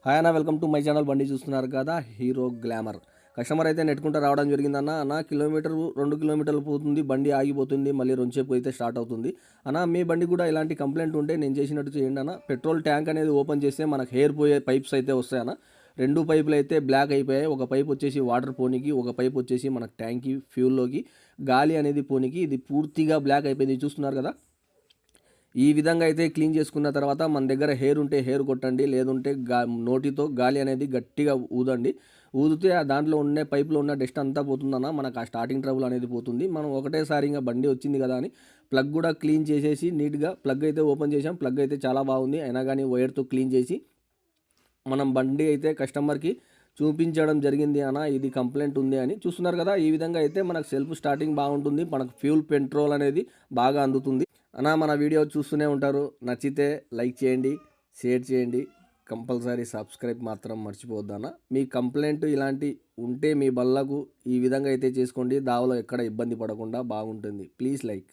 Hi అన్న, welcome to my channel. బండి చూస్తున్నారు కదా, హీరో గ్లామర్. కస్టమర్ అయితే నెట్టుకుంటూ రావడం జరిగిందన్న. అన్న కిలోమీటర్ 2 కిలోమీటర్లు పోతుంది, బండి ఆగిపోతుంది, మళ్ళీ 2 సేపు అయితే స్టార్ట్ అవుతుంది. అన్న మీ బండి కూడా ఇలాంటి కంప్లైంట్ ఉంటే నేను చేసినట్టు చేయండి అన్న. పెట్రోల్ ట్యాంక్ అనేది ఓపెన్ చేస్తే మనకు హెయిర్ పోయే పైప్స్ అయితే వస్తాయన్న. 2 పైపులు అయితే బ్లాక్ అయిపోయాయి. ఒక పైప్ వచ్చేసి వాటర్ పోనీకి, ఒక పైప్ వచ్చేసి మనకు ట్యాంక్కి ఫ్యూల్లోకి గాలి అనేది పోనీకి. ఇది పూర్తిగా బ్లాక్ అయిపోయింది, చూస్తున్నారు కదా. ఈ విధంగా అయితే క్లీన్ చేసుకున్న తర్వాత మన దగ్గర హెయిర్ ఉంటే హెయిర్ కొట్టండి, లేదంటే నోటితో గాలి అనేది గట్టిగా ఊదండి. ఊదితే ఆ దాంట్లో ఉన్న పైపులో ఉన్న డస్ట్ అంతా పోతుందన్న. మనకు ఆ స్టార్టింగ్ ట్రబుల్ అనేది పోతుంది. మనం ఒకటేసారి ఇంకా బండి వచ్చింది కదా అని ప్లగ్ కూడా క్లీన్ చేసేసి నీట్గా ప్లగ్ అయితే ఓపెన్ చేసాం. ప్లగ్ అయితే చాలా బాగుంది, అయినా కానీ వైర్తో క్లీన్ చేసి మనం బండి అయితే కస్టమర్కి చూపించడం జరిగింది అన్న. ఇది కంప్లైంట్ ఉంది అని చూస్తున్నారు కదా. ఈ విధంగా అయితే మనకు సెల్ఫ్ స్టార్టింగ్ బాగుంటుంది, మనకు ఫ్యూల్ పెట్రోల్ అనేది బాగా అందుతుంది అన్న. మన వీడియో చూస్తూనే ఉంటారు, నచ్చితే లైక్ చేయండి, షేర్ చేయండి, కంపల్సరీ సబ్స్క్రైబ్ మాత్రం మర్చిపోవద్దన్న. మీ కంప్లైంట్ ఇలాంటి ఉంటే మీ బల్లకు ఈ విధంగా అయితే చేసుకోండి, దావలో ఎక్కడ ఇబ్బంది పడకుండా బాగుంటుంది. Please like.